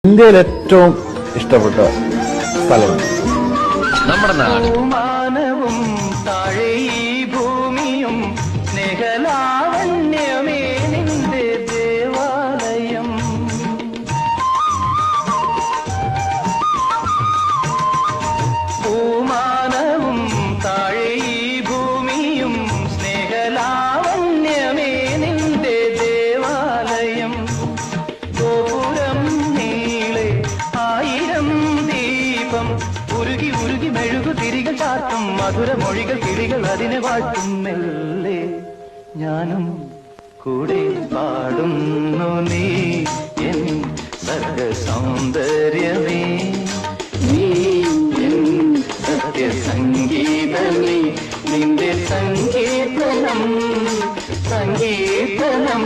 ഇന്ത്യയിൽ ഏറ്റവും ഇഷ്ടപ്പെട്ട സ്ഥലം നമ്മുടെ നാട്. മാനവും താഴെ ഈ ഭൂമിയും സ്നേഹലാവണ്യമേ നിന്റെ ദേവാലയം. പൂമാനവും താഴെ ഈ ഭൂമിയും സ്നേഹലാവണ്യമേ നിന്റെ ദേവാലയം. ഗോപുരം നീളെ ആയിരം ദീപം ഉരുകി ഉരുകി മെഴുകു തിരികൾ ചാർത്തും മധുരമൊഴികൾ കിളികൾ അതിനെ വാഴ്ത്തും. മെല്ലെ ഞാനും കൂടെ പാടുന്നു നീ എൻ സർഗ സൗന്ദര്യമേ, നീ എൻ സത്യ സംഗീതമേ, നിന്റെ സംഗീതനം സംഗീതനം